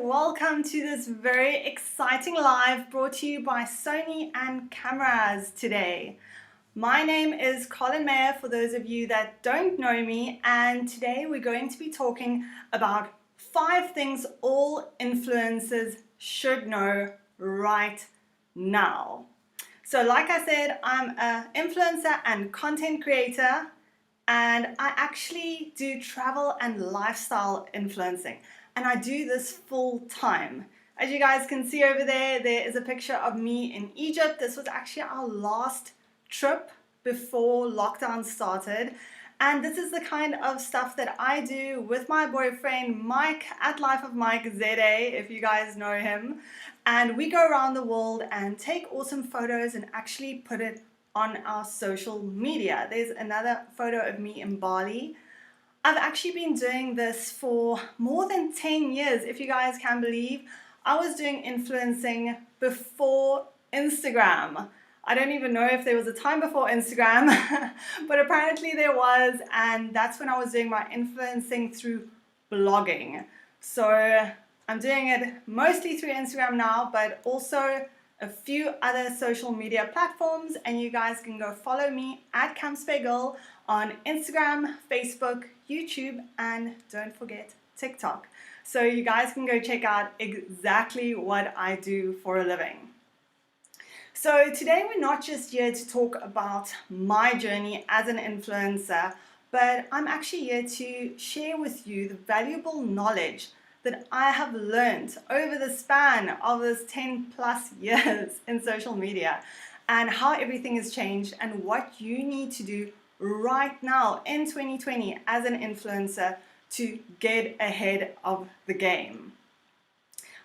welcome to this very exciting live brought to you by Sony and Cameras today. My name is Colin Mayer for those of you that don't know me, and today we're going to be talking about 5 things all influencers should know right now. So like I said, I'm an influencer and content creator, and I actually do travel and lifestyle influencing, and I do this full time. As you guys can see over there, there is a picture of me in Egypt. This was actually our last trip before lockdown started, and this is the kind of stuff that I do with my boyfriend Mike at Life of Mike ZA, if you guys know him, and we go around the world and take awesome photos and actually put it on our social media. There's another photo of me in Bali. I've actually been doing this for more than 10 years, if you guys can believe. I was doing influencing before Instagram. I don't even know if there was a time before Instagram, but apparently there was, and that's when I was doing my influencing through blogging. So I'm doing it mostly through Instagram now, but also a few other social media platforms, and you guys can go follow me at CamSpayGirl on Instagram, Facebook, YouTube, and don't forget TikTok. So you guys can go check out exactly what I do for a living. So today we're not just here to talk about my journey as an influencer, but I'm actually here to share with you the valuable knowledge that I have learned over the span of this 10 plus years in social media, and how everything has changed and what you need to do right now in 2020 as an influencer to get ahead of the game.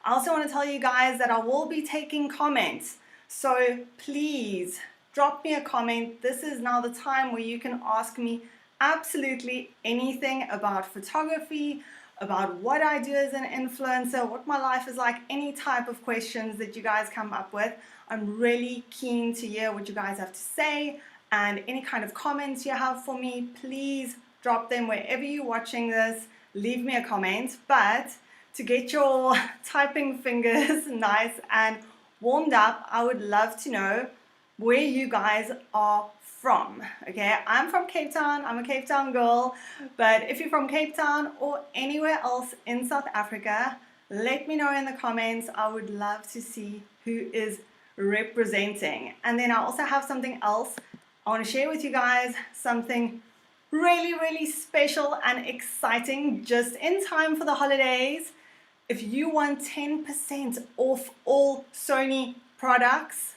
I also want to tell you guys that I will be taking comments, so please drop me a comment. This is now the time where you can ask me absolutely anything about photography, about what I do as an influencer, what my life is like, any type of questions that you guys come up with. I'm really keen to hear what you guys have to say, and any kind of comments you have for me, please drop them wherever you're watching this. Leave me a comment, but to get your typing fingers nice and warmed up, I would love to know where you guys are from. Okay, I'm from Cape Town. I'm a Cape Town girl, but if you're from Cape Town or anywhere else in South Africa, let me know in the comments. I would love to see who is representing. And then I also have something else I want to share with you guys, something really special and exciting just in time for the holidays. If you want 10% off all Sony products,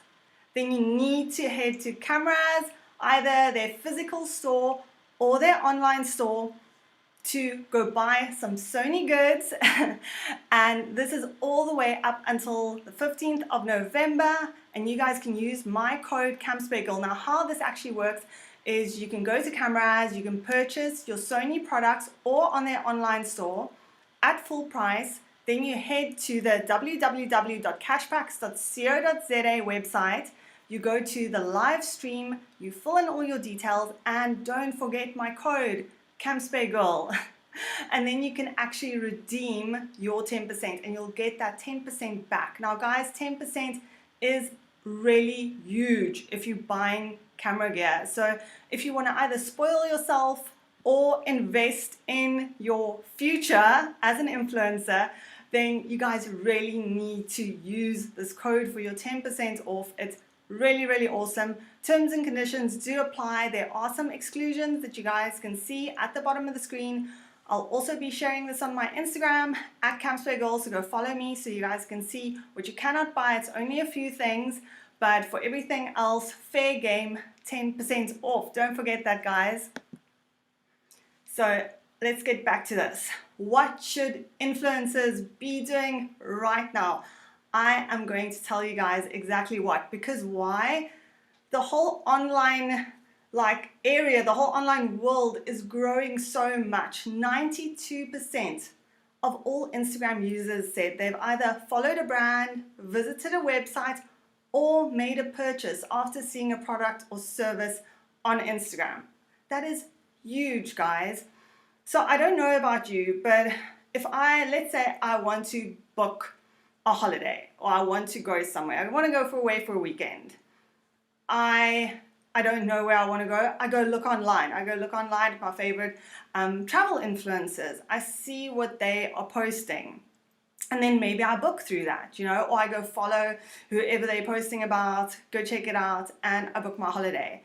then you need to head to Cameras, either their physical store or their online store, to go buy some Sony goods. And this is all the way up until the 15th of November, and you guys can use my code CamSpayGirl. Now how this actually works is you can go to Cameras, you can purchase your Sony products or on their online store at full price. Then you head to the www.cashpacks.co.za website. You go to the live stream, you fill in all your details, and don't forget my code CamSpayGirl. And then you can actually redeem your 10%, and you'll get that 10% back. Now guys, 10% is really huge if you're buying camera gear. So if you want to either spoil yourself or invest in your future as an influencer, then you guys really need to use this code for your 10% off. It's really awesome. Terms and conditions do apply. There are some exclusions that you guys can see at the bottom of the screen. I'll also be sharing this on my Instagram at CamSpayGirl, so go follow me so you guys can see what you cannot buy. It's only a few things, but for everything else, fair game, 10% off. Don't forget that, guys. So let's get back to this. What should influencers be doing right now? I am going to tell you guys exactly what, because why? The whole online area, the whole online world is growing so much. 92% of all Instagram users said they've either followed a brand, visited a website, or made a purchase after seeing a product or service on Instagram. That is huge, guys. So I don't know about you, but if let's say I want to book a holiday, or I want to go somewhere. I want to go away for a weekend. I don't know where I want to go. I go look online. I go look online at my favorite travel influencers. I see what they are posting. And then maybe I book through that, or I go follow whoever they're posting about, go check it out, and I book my holiday.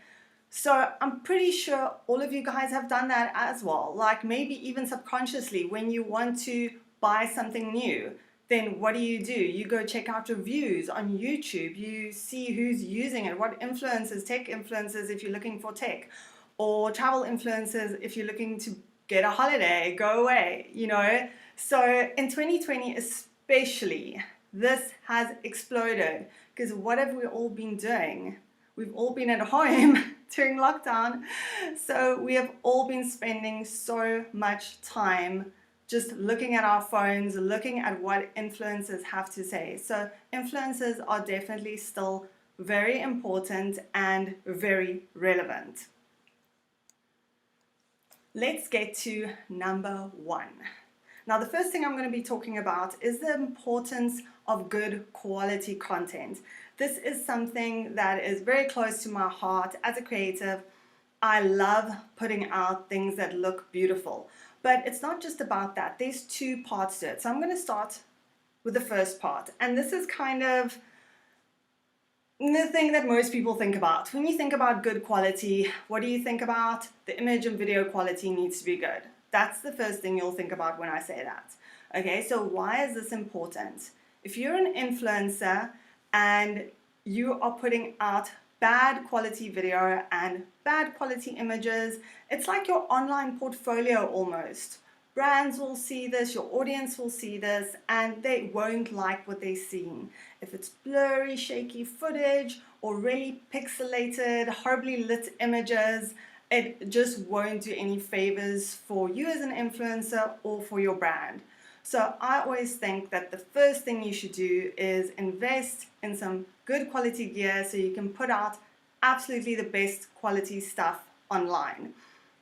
So I'm pretty sure all of you guys have done that as well. Like maybe even subconsciously, when you want to buy something new, then what do? You go check out reviews on YouTube. You see who's using it, what influencers, tech influencers if you're looking for tech, or travel influencers if you're looking to get a holiday, go away, So in 2020 especially, this has exploded because what have we all been doing? We've all been at home during lockdown. So we have all been spending so much time just looking at our phones, looking at what influencers have to say. So influencers are definitely still very important and very relevant. Let's get to number 1. Now, the first thing I'm going to be talking about is the importance of good quality content. This is something that is very close to my heart as a creative. I love putting out things that look beautiful. But it's not just about that. There's 2 parts to it. So I'm going to start with the first part. And this is kind of the thing that most people think about. When you think about good quality, what do you think about? The image and video quality needs to be good. That's the first thing you'll think about when I say that. Okay, so why is this important? If you're an influencer and you are putting out bad quality video and bad quality images, it's like your online portfolio almost. Brands will see this, your audience will see this, and they won't like what they're seeing. If it's blurry, shaky footage or really pixelated, horribly lit images, it just won't do any favors for you as an influencer or for your brand. So I always think that the first thing you should do is invest in some good quality gear so you can put out absolutely the best quality stuff online.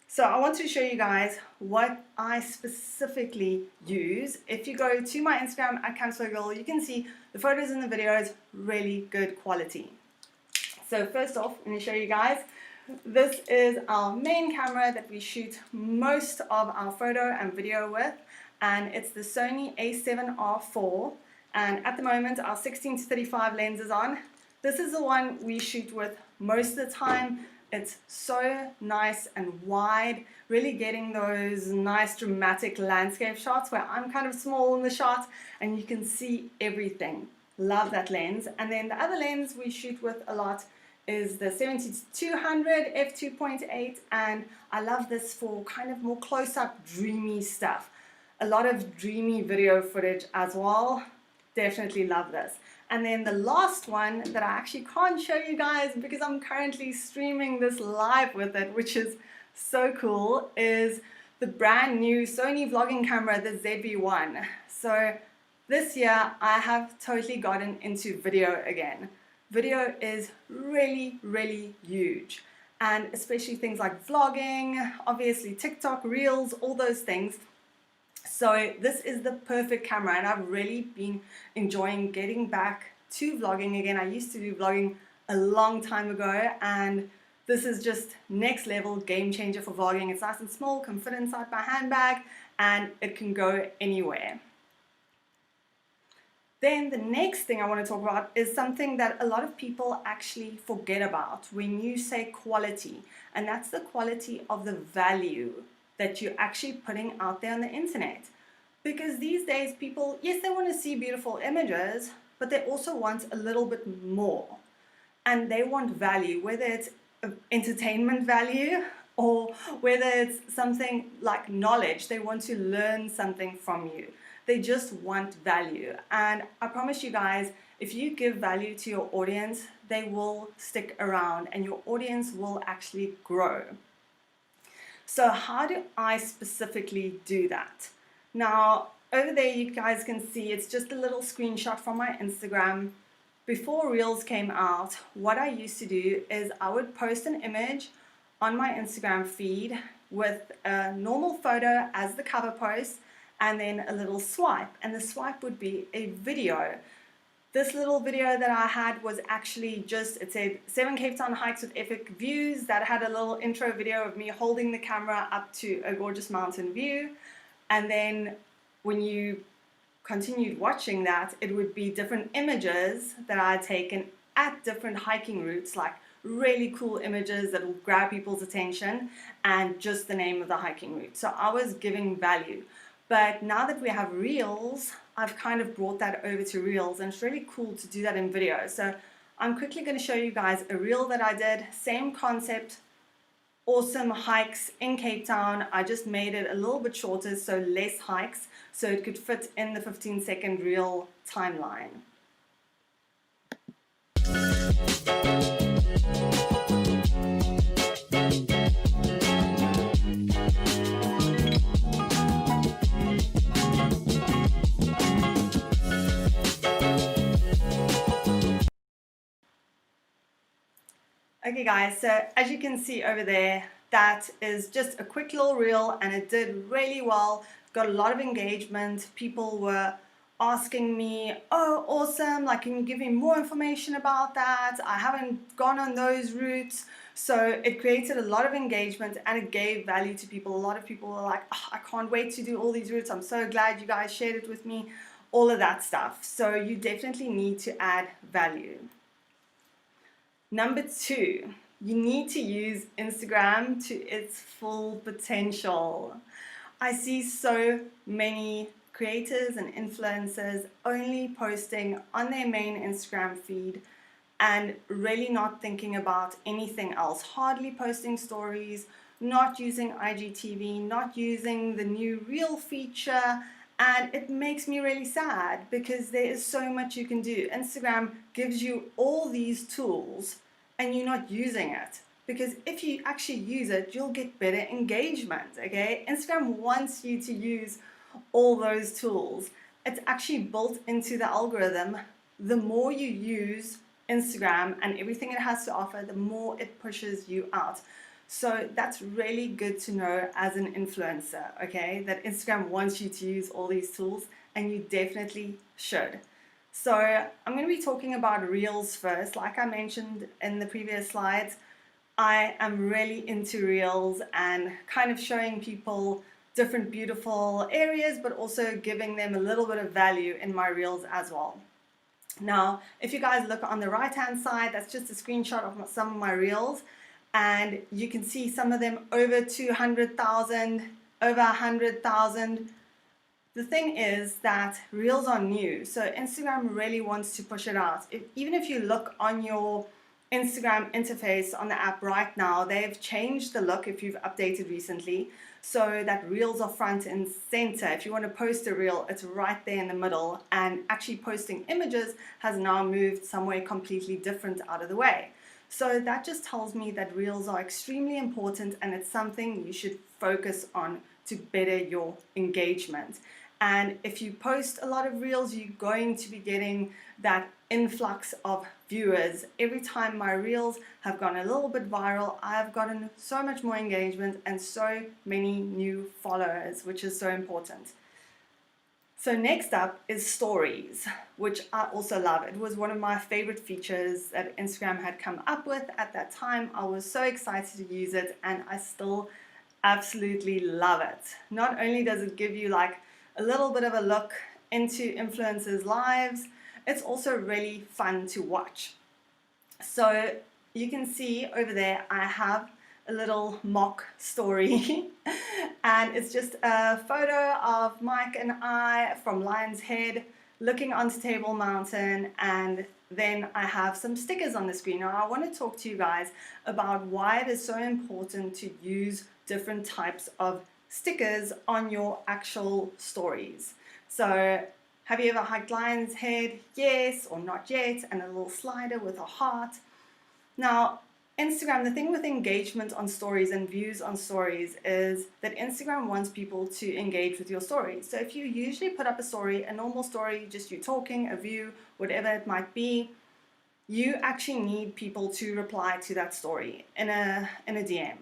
So I want to show you guys what I specifically use. If you go to my Instagram at CamSwagirl, you can see the photos and the videos, really good quality. So first off, let me show you guys. This is our main camera that we shoot most of our photo and video with, and it's the Sony a7R4, and at the moment our 16-35 lens is on. This is the one we shoot with most of the time. It's so nice and wide, really getting those nice dramatic landscape shots where I'm kind of small in the shot and you can see everything. Love that lens. And then the other lens we shoot with a lot is the 70-200 f2.8, and I love this for kind of more close-up dreamy stuff. A lot of dreamy video footage as well. Definitely love this. And then the last one that I actually can't show you guys because I'm currently streaming this live with it, which is so cool, is the brand new Sony vlogging camera, the ZV-1. So this year I have totally gotten into video again. Video is really, really huge, and especially things like vlogging, obviously TikTok, Reels, all those things. So this is the perfect camera, and I've really been enjoying getting back to vlogging again. I used to do vlogging a long time ago, and this is just next level game changer for vlogging. It's nice and small, can fit inside my handbag, and it can go anywhere. Then the next thing I want to talk about is something that a lot of people actually forget about when you say quality, and that's the quality of the value that you're actually putting out there on the internet. Because these days people, yes, they want to see beautiful images, but they also want a little bit more. And they want value, whether it's entertainment value or whether it's something like knowledge. They want to learn something from you. They just want value. And I promise you guys, if you give value to your audience, they will stick around and your audience will actually grow. So how do I specifically do that? Now, over there you guys can see it's just a little screenshot from my Instagram. Before Reels came out, what I used to do is I would post an image on my Instagram feed with a normal photo as the cover post, and then a little swipe, and the swipe would be a video. This little video that I had was actually just, it said 7 Cape Town hikes with epic views. That had a little intro video of me holding the camera up to a gorgeous mountain view. And then when you continued watching that, it would be different images that I had taken at different hiking routes, like really cool images that will grab people's attention, and just the name of the hiking route. So I was giving value. But now that we have Reels, I've kind of brought that over to Reels, and it's really cool to do that in video. So I'm quickly going to show you guys a Reel that I did, same concept, awesome hikes in Cape Town. I just made it a little bit shorter, so less hikes, so it could fit in the 15-second Reel timeline. Okay guys, so as you can see over there, that is just a quick little reel, and it did really well. Got a lot of engagement. People were asking me, oh awesome, like can you give me more information about that? I haven't gone on those routes. So it created a lot of engagement and it gave value to people. A lot of people were like, oh, I can't wait to do all these routes. I'm so glad you guys shared it with me, all of that stuff. So you definitely need to add value. Number 2, you need to use Instagram to its full potential. I see so many creators and influencers only posting on their main Instagram feed and really not thinking about anything else, hardly posting stories, not using IGTV, not using the new Reel feature, and it makes me really sad because there is so much you can do. Instagram gives you all these tools and you're not using it, because if you actually use it, you'll get better engagement, okay? Instagram wants you to use all those tools. It's actually built into the algorithm. The more you use Instagram and everything it has to offer, the more it pushes you out. So that's really good to know as an influencer, okay? That Instagram wants you to use all these tools, and you definitely should. So I'm going to be talking about Reels first. Like I mentioned in the previous slides, I am really into Reels and kind of showing people different beautiful areas, but also giving them a little bit of value in my Reels as well. Now, if you guys look on the right-hand side, that's just a screenshot of some of my Reels, and you can see some of them over 200,000, over 100,000. The thing is that Reels are new, so Instagram really wants to push it out. Even if you look on your Instagram interface on the app right now, they've changed the look if you've updated recently, so that Reels are front and center. If you want to post a Reel, it's right there in the middle, and actually posting images has now moved somewhere completely different out of the way. So that just tells me that Reels are extremely important, and it's something you should focus on to better your engagement. And if you post a lot of Reels, you're going to be getting that influx of viewers. Every time my Reels have gone a little bit viral, I've gotten so much more engagement and so many new followers, which is so important. So next up is stories, which I also love. It was one of my favorite features that Instagram had come up with at that time. I was so excited to use it, and I still absolutely love it. Not only does it give you like a little bit of a look into influencers' lives, it's also really fun to watch. So you can see over there I have a little mock story and it's just a photo of Mike and I from Lion's Head looking onto Table Mountain, and then I have some stickers on the screen. Now I want to talk to you guys about why it is so important to use different types of stickers on your actual stories. So have you ever hiked Lion's Head? Yes or not yet, and a little slider with a heart. Now Instagram, the thing with engagement on stories and views on stories is that Instagram wants people to engage with your stories. So if you usually put up a story, a normal story, just you talking, a view, whatever it might be, you actually need people to reply to that story in a DM.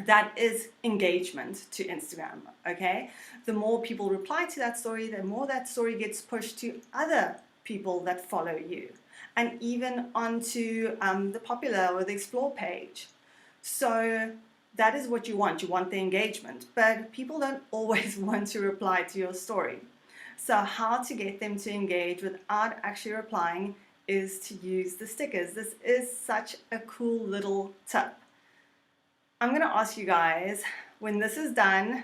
that is engagement to Instagram, okay? The more people reply to that story, the more that story gets pushed to other people that follow you, and even onto the popular or the explore page. So that is what you want. You want the engagement, but people don't always want to reply to your story. So how to get them to engage without actually replying is to use the stickers. This is such a cool little tip. I'm going to ask you guys, when this is done,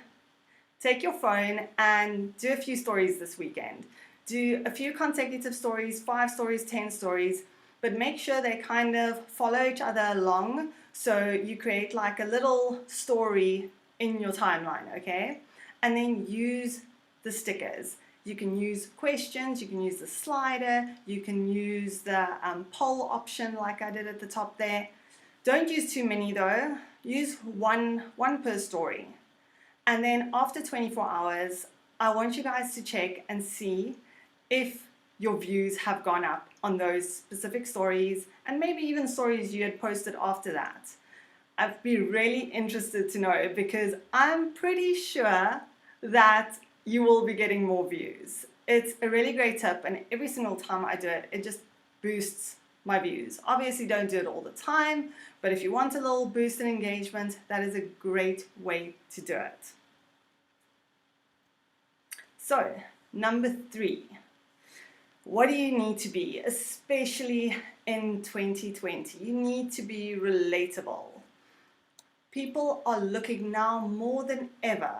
take your phone and do a few stories this weekend. Do a few consecutive stories, 5 stories, 10 stories, but make sure they kind of follow each other along, so you create like a little story in your timeline, okay? And then use the stickers. You can use questions, you can use the slider, you can use the poll option like I did at the top there. Don't use too many though. Use one per story. And then after 24 hours, I want you guys to check and see if your views have gone up on those specific stories, and maybe even stories you had posted after that. I'd be really interested to know, because I'm pretty sure that you will be getting more views. It's a really great tip, and every single time I do it, it just boosts my views. Obviously don't do it all the time, but if you want a little boost in engagement, that is a great way to do it. So, number 3, what do you need to be, especially in 2020? You need to be relatable. People are looking now more than ever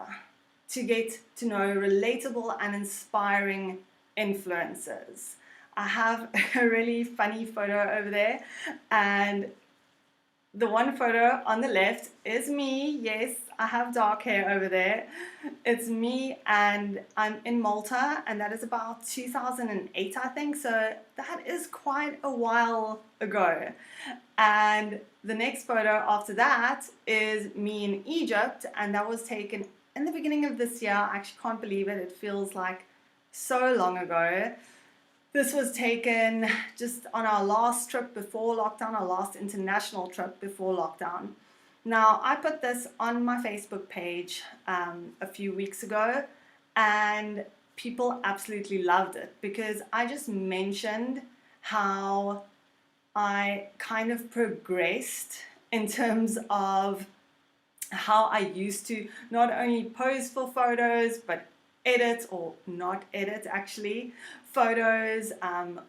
to get to know relatable and inspiring influencers. I have a really funny photo over there, and the one photo on the left is me. Yes, I have dark hair over there. It's me, and I'm in Malta, and that is about 2008, I think. So that is quite a while ago. And the next photo after that is me in Egypt, and that was taken in the beginning of this year. I actually can't believe it. It feels like so long ago. This was taken just on our last trip before lockdown, our last international trip before lockdown. Now, I put this on my Facebook page a few weeks ago, and people absolutely loved it, because I just mentioned how I kind of progressed in terms of how I used to not only pose for photos, but edit, or not edit actually, photos,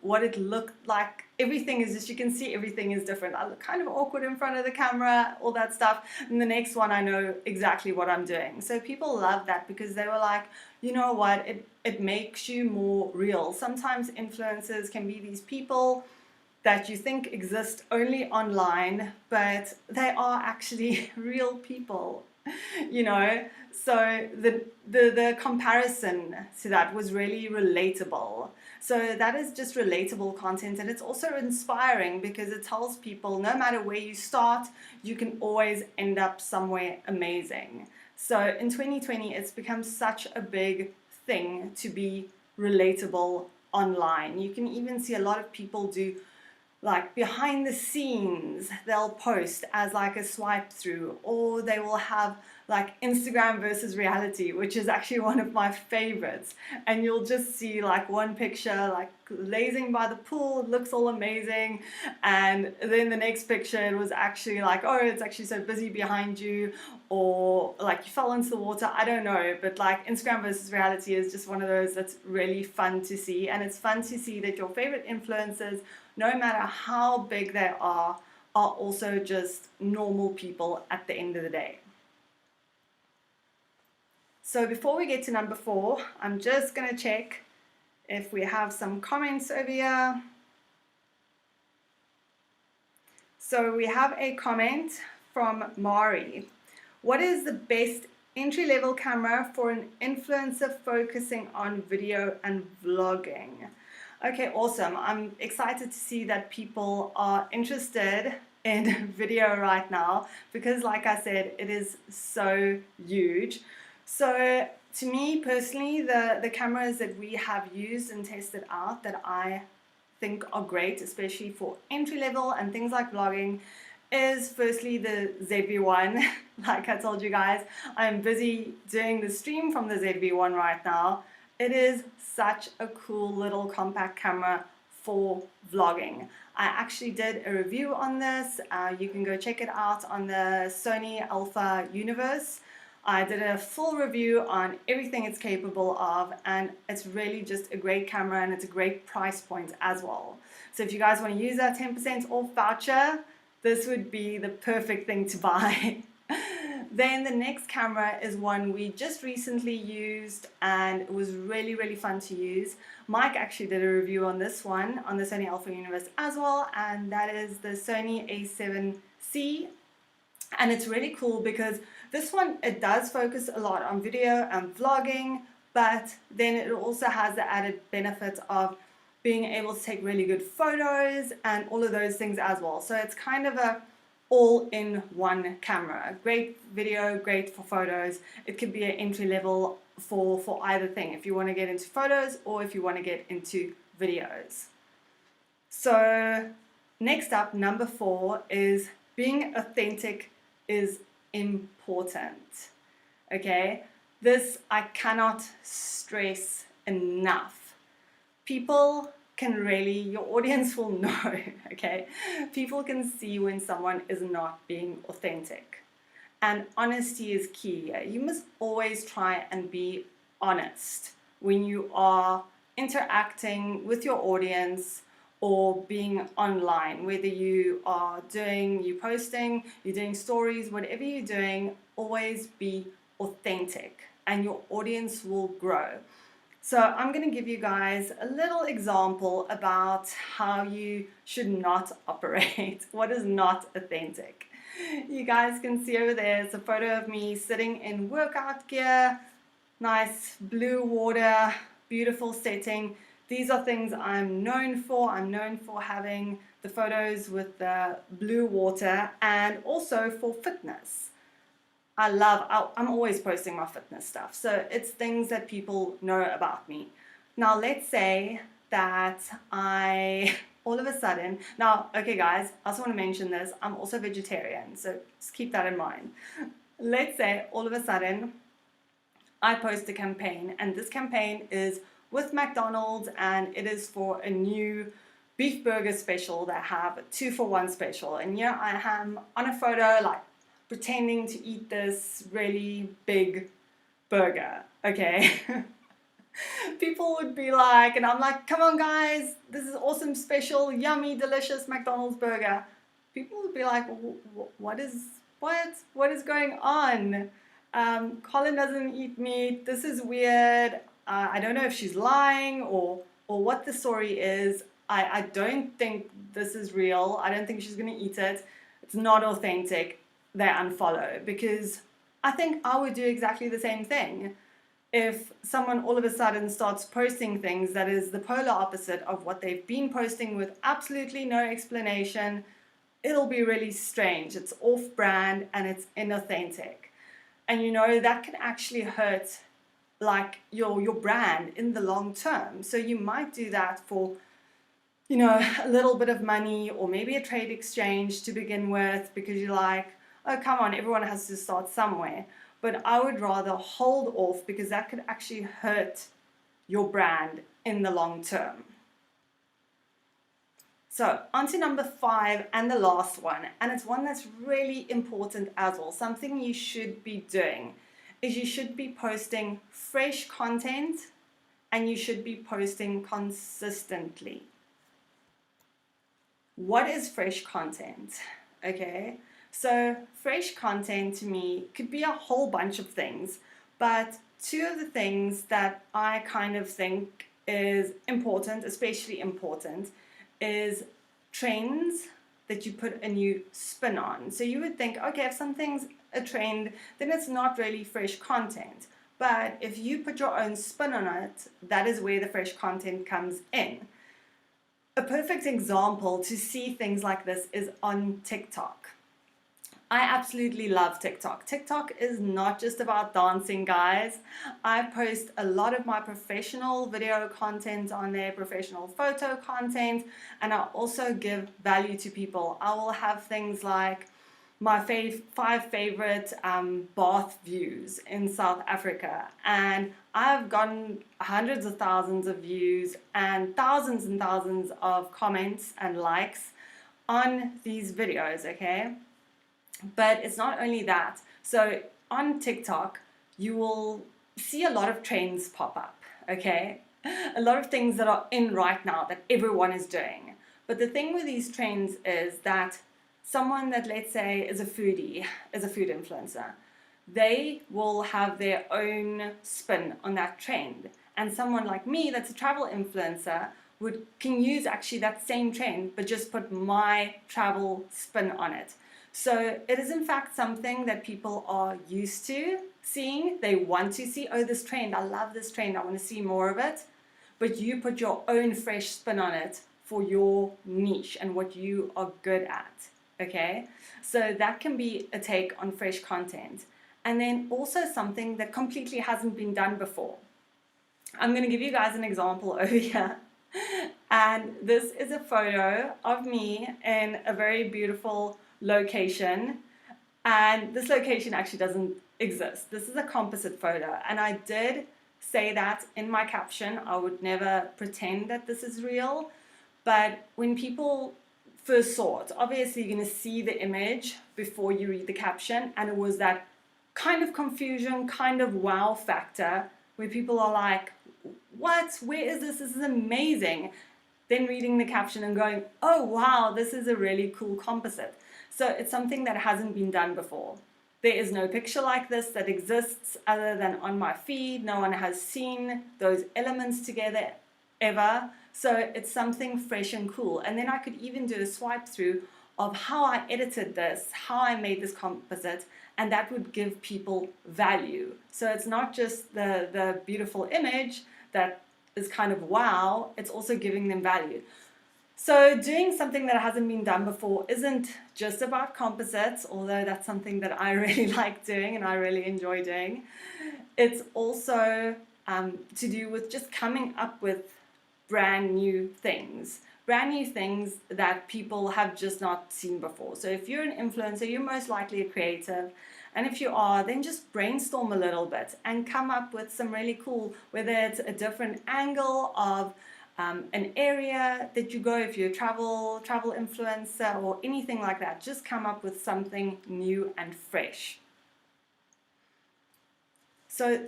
what it looked like. Everything is just, you can see everything is different. I look kind of awkward in front of the camera, all that stuff. And the next one, I know exactly what I'm doing. So people love that, because they were like, you know what, it makes you more real. Sometimes influencers can be these people that you think exist only online, but they are actually real people, you know. So the comparison to that was really relatable. So that is just relatable content, and it's also inspiring, because it tells people no matter where you start, you can always end up somewhere amazing. So in 2020, it's become such a big thing to be relatable online. You can even see a lot of people do like behind the scenes. They'll post as like a swipe through, or they will have like Instagram versus reality, which is actually one of my favorites. And you'll just see like one picture like lazing by the pool, it looks all amazing, and then the next picture it was actually like, oh, it's actually so busy behind you, or like you fell into the water. I don't know, but like Instagram versus reality is just one of those that's really fun to see. And it's fun to see that your favorite influencers, no matter how big they are also just normal people at the end of the day. So before we get to number 4, I'm just going to check if we have some comments over here. So we have a comment from Mari. What is the best entry-level camera for an influencer focusing on video and vlogging? Okay, awesome. I'm excited to see that people are interested in video right now, because like I said, it is so huge. So to me personally, the cameras that we have used and tested out that I think are great, especially for entry level and things like vlogging, is firstly the ZV-1. Like I told you guys, I'm busy doing the stream from the ZV-1 right now. It is such a cool little compact camera for vlogging. I actually did a review on this. You can go check it out on the Sony Alpha Universe. I did a full review on everything it's capable of, and it's really just a great camera, and it's a great price point as well. So if you guys want to use that 10% off voucher, this would be the perfect thing to buy. Then the next camera is one we just recently used, and it was really, really fun to use. Mike actually did a review on this one on the Sony Alpha Universe as well, and that is the Sony A7C. And it's really cool because this one, it does focus a lot on video and vlogging, but then it also has the added benefit of being able to take really good photos and all of those things as well. So it's kind of a all-in-one camera. Great video, great for photos. It could be an entry level for either thing, if you want to get into photos or if you want to get into videos. So next up, number 4 is being authentic is important. Okay, this I cannot stress enough. People can really, your audience will know, okay? People can see when someone is not being authentic. And honesty is key. You must always try and be honest when you are interacting with your audience or being online, whether you are posting, you're doing stories, whatever you're doing, always be authentic and your audience will grow. So I'm going to give you guys a little example about how you should not operate, what is not authentic. You guys can see over there, it's a photo of me sitting in workout gear, nice blue water, beautiful setting. These are things I'm known for. I'm known for having the photos with the blue water and also for fitness. I'm always posting my fitness stuff. So it's things that people know about me. Now let's say that all of a sudden, okay guys, I also want to mention this, I'm also vegetarian, so just keep that in mind. Let's say all of a sudden I post a campaign, and this campaign is with McDonald's, and it is for a new beef burger special. They have a 2-for-1 special, and here I am on a photo like pretending to eat this really big burger, okay? People would be like, and I'm like, come on guys, this is awesome, special, yummy, delicious McDonald's burger. People would be like, what is going on? Colin doesn't eat meat, this is weird. I don't know if she's lying or what the story is. I don't think this is real. I don't think she's gonna eat it. It's not authentic. They unfollow, because I think I would do exactly the same thing. If someone all of a sudden starts posting things that is the polar opposite of what they've been posting with absolutely no explanation, it'll be really strange. It's off-brand and it's inauthentic. And you know, that can actually hurt like your brand in the long term. So you might do that for, you know, a little bit of money or maybe a trade exchange to begin with, because you're like, oh, come on, everyone has to start somewhere. But I would rather hold off, because that could actually hurt your brand in the long term. So on to number 5 and the last one, and it's one that's really important as well. Something you should be doing is you should be posting fresh content, and you should be posting consistently. What is fresh content? Okay, so fresh content to me could be a whole bunch of things, but 2 of the things that I kind of think is important, especially important, is trends that you put a new spin on. So you would think, okay, if something's a trend, then it's not really fresh content. But if you put your own spin on it, that is where the fresh content comes in. A perfect example to see things like this is on TikTok. I absolutely love TikTok. TikTok is not just about dancing, guys. I post a lot of my professional video content on there, professional photo content, and I also give value to people. I will have things like my five favorite bath views in South Africa, and I've gotten hundreds of thousands of views and thousands of comments and likes on these videos, okay? But it's not only that. So on TikTok, you will see a lot of trends pop up, okay? A lot of things that are in right now that everyone is doing. But the thing with these trends is that someone that, let's say, is a foodie, is a food influencer, they will have their own spin on that trend. And someone like me that's a travel influencer can use actually that same trend, but just put my travel spin on it. So it is in fact something that people are used to seeing. They want to see, oh, this trend, I love this trend, I want to see more of it. But you put your own fresh spin on it for your niche and what you are good at, okay? So that can be a take on fresh content. And then also something that completely hasn't been done before. I'm going to give you guys an example over here. And this is a photo of me in a very beautiful location, and this location actually doesn't exist. This is a composite photo, and I did say that in my caption. I would never pretend that this is real, but when people first saw it, obviously you're going to see the image before you read the caption, and it was that kind of confusion, kind of wow factor where people are like, what? Where is this? This is amazing. Then reading the caption and going, oh wow, this is a really cool composite. So it's something that hasn't been done before. There is no picture like this that exists other than on my feed. No one has seen those elements together ever. So it's something fresh and cool. And then I could even do a swipe through of how I edited this, how I made this composite, and that would give people value. So it's not just the beautiful image that is kind of wow, it's also giving them value. So doing something that hasn't been done before isn't just about composites, although that's something that I really like doing and I really enjoy doing. It's also to do with just coming up with brand new things that people have just not seen before. So if you're an influencer, you're most likely a creative. And if you are, then just brainstorm a little bit and come up with some really cool, whether it's a different angle of an area that you go, if you're a travel influencer or anything like that, just come up with something new and fresh. So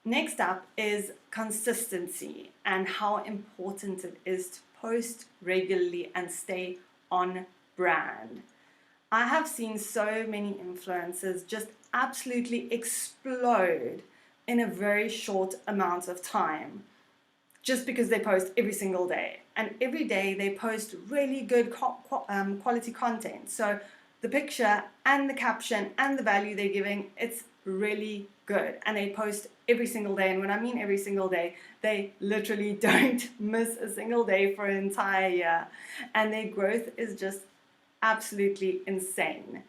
next up is consistency and how important it is to post regularly and stay on brand. I have seen so many influencers just absolutely explode in a very short amount of time just because they post every single day. And every day they post really good quality content. So the picture and the caption and the value they're giving, it's really good. And they post every single day. And when I mean every single day, they literally don't miss a single day for an entire year. And their growth is just absolutely insane.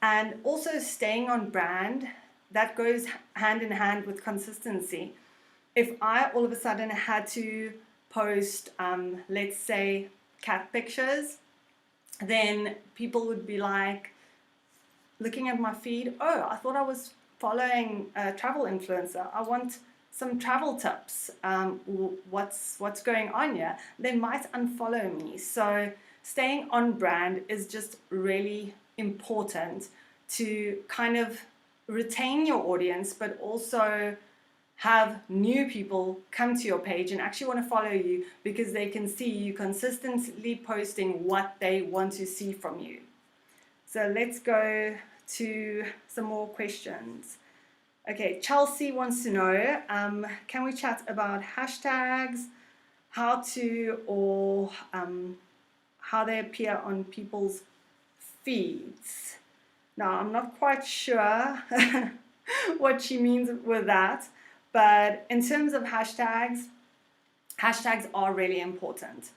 And also staying on brand, that goes hand in hand with consistency. If I all of a sudden had to post, let's say, cat pictures, then people would be like, looking at my feed, oh, I thought I was following a travel influencer. I want some travel tips. What's going on here? They might unfollow me. So staying on brand is just really important to kind of retain your audience, but also have new people come to your page and actually want to follow you because they can see you consistently posting what they want to see from you. So let's go to some more questions. Okay, Chelsea wants to know, can we chat about hashtags, how they appear on people's feeds? Now, I'm not quite sure what she means with that, but in terms of hashtags are really important.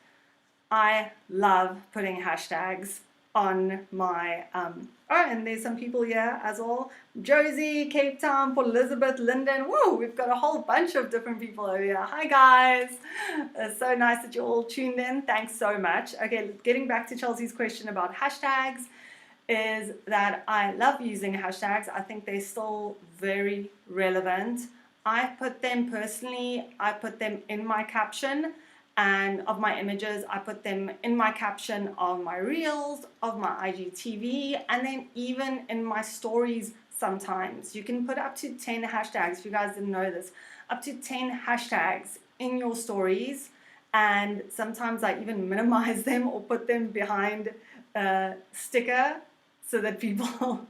I love putting hashtags on my, and there's some people here as well. Josie, Cape Town, Port Elizabeth, Linden. Whoa, we've got a whole bunch of different people over here. Hi guys. It's so nice that you all tuned in. Thanks so much. Okay, getting back to Chelsea's question about hashtags, is that I love using hashtags. I think they're still very relevant. I put them personally, I put them in my caption and of my images. I put them in my caption of my reels, of my IGTV, and then even in my stories sometimes. You can put up to 10 hashtags, if you guys didn't know this, up to 10 hashtags in your stories. And sometimes I even minimize them or put them behind a sticker so that people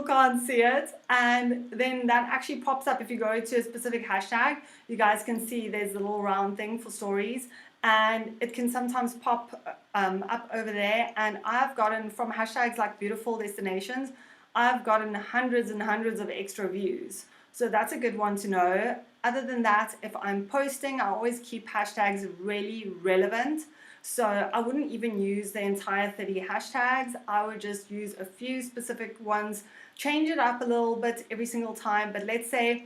can't see it, and then that actually pops up. If you go to a specific hashtag, you guys can see there's a little round thing for stories, and it can sometimes pop up over there. And I've gotten, from hashtags like beautiful destinations, I've gotten hundreds and hundreds of extra views, so that's a good one to know. Other than that, if I'm posting, I always keep hashtags really relevant. So I wouldn't even use the entire 30 hashtags. I would just use a few specific ones, change it up a little bit every single time. But let's say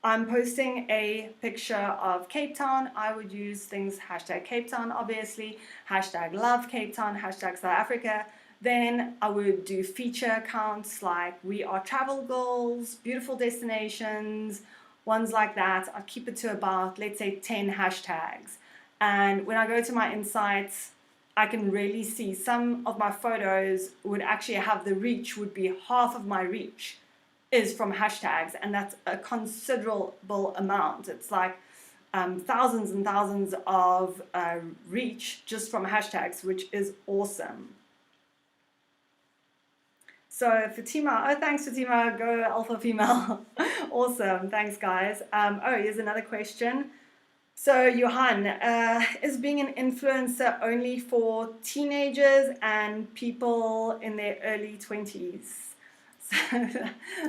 I'm posting a picture of Cape Town, I would use things hashtag Cape Town, obviously, hashtag love Cape Town, hashtag South Africa. Then I would do feature accounts like We Are Travel Goals, beautiful destinations, ones like that. I'll keep it to about, let's say, 10 hashtags. And when I go to my insights, I can really see some of my photos would actually have the reach, would be half of my reach is from hashtags, and that's a considerable amount. It's like thousands and thousands of reach just from hashtags, which is awesome. So Fatima, oh thanks Fatima, go alpha female. Awesome, thanks guys. Here's another question. So Johan, is being an influencer only for teenagers and people in their early 20s? So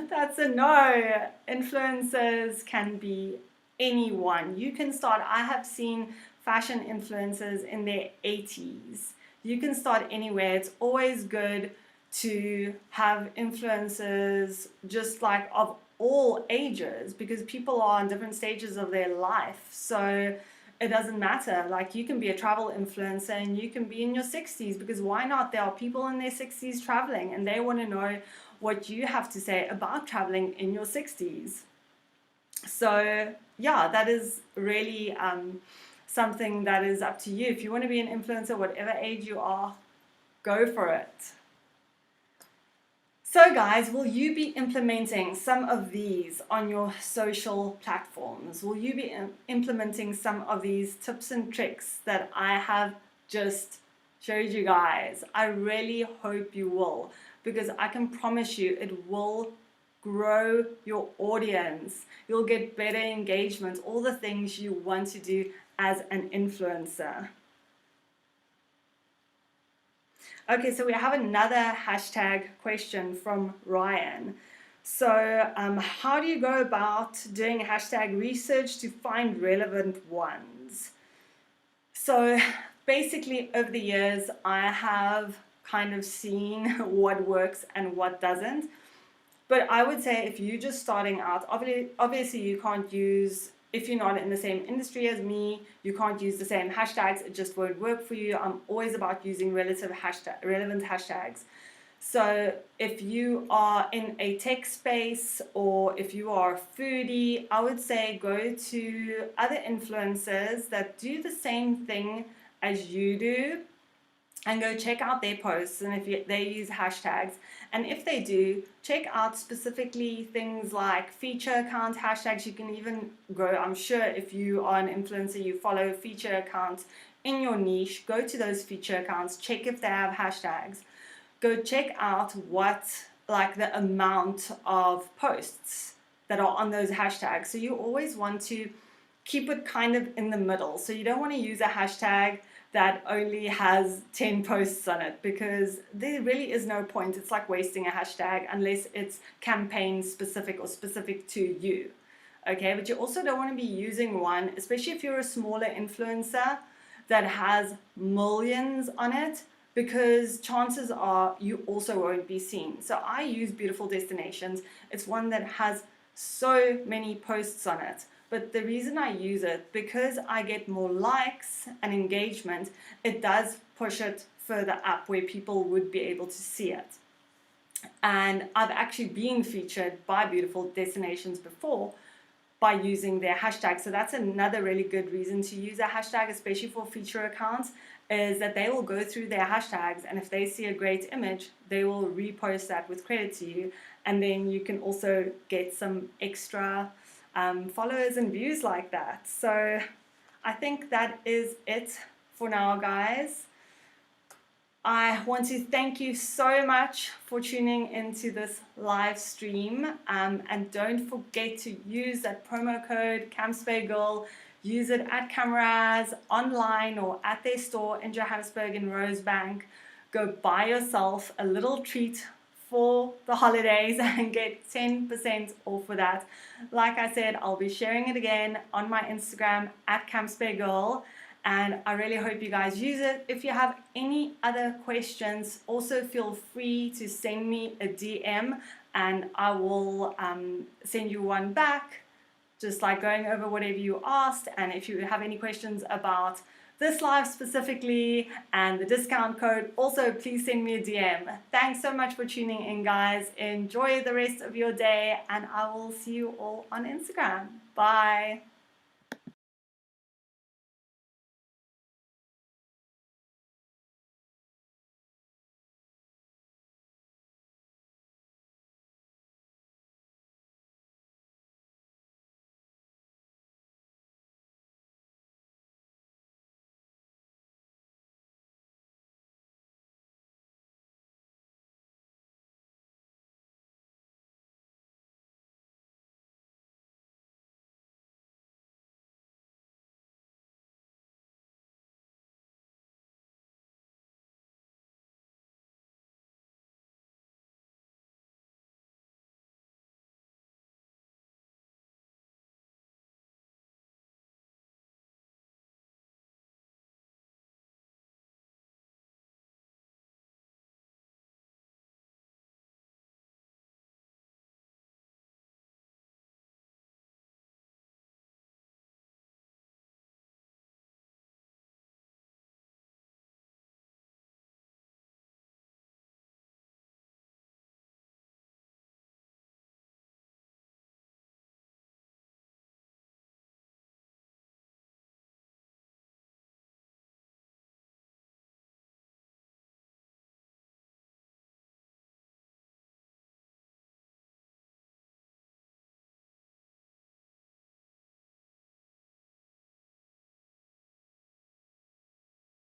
that's a no. Influencers can be anyone. You can start, I have seen fashion influencers in their 80s. You can start anywhere. It's always good to have influencers just like of all ages, because people are in different stages of their life. So it doesn't matter. Like, you can be a travel influencer and you can be in your 60s, because why not? There are people in their 60s traveling and they want to know what you have to say about traveling in your 60s. So yeah, that is really something that is up to you. If you want to be an influencer, whatever age you are, go for it. So guys, will you be implementing some of these on your social platforms? Will you be implementing some of these tips and tricks that I have just showed you guys? I really hope you will, because I can promise you it will grow your audience. You'll get better engagement, all the things you want to do as an influencer. Okay, so we have another hashtag question from Ryan. So how do you go about doing hashtag research to find relevant ones? So basically over the years, I have kind of seen what works and what doesn't. But I would say if you're just starting out, obviously you can't use, if you're not in the same industry as me, you can't use the same hashtags. It just won't work for you. I'm always about using relevant hashtags. So if you are in a tech space, or if you are a foodie, I would say go to other influencers that do the same thing as you do, and go check out their posts, and if they use hashtags, and if they do, check out specifically things like feature account hashtags. You can even go, I'm sure if you are an influencer, you follow feature accounts in your niche, go to those feature accounts, check if they have hashtags, go check out what, like, the amount of posts that are on those hashtags. So you always want to keep it kind of in the middle. So you don't want to use a hashtag that only has 10 posts on it, because there really is no point. It's like wasting a hashtag unless it's campaign specific or specific to you. Okay, but you also don't want to be using one, especially if you're a smaller influencer that has millions on it. because chances are you also won't be seen. So I use Beautiful Destinations. It's one that has so many posts on it. But the reason I use it, because I get more likes and engagement, it does push it further up where people would be able to see it. And I've actually been featured by Beautiful Destinations before by using their hashtag. So that's another really good reason to use a hashtag, especially for feature accounts, is that they will go through their hashtags, and if they see a great image, they will repost that with credit to you, and then you can also get some extra followers and views like that. So I think that is it for now, guys. I want to thank you so much for tuning into this live stream, and don't forget to use that promo code CAMSPAYGIRL. Use it at Cameras, online, or at their store in Johannesburg in Rosebank. Go buy yourself a little treat for the holidays and get 10% off for that. Like I said, I'll be sharing it again on my Instagram at CAMSPAYGIRL. And I really hope you guys use it. If you have any other questions, also feel free to send me a DM and I will send you one back, just like going over whatever you asked. And if you have any questions about this live specifically and the discount code, also please send me a DM. Thanks so much for tuning in, guys. Enjoy the rest of your day, and I will see you all on Instagram. Bye.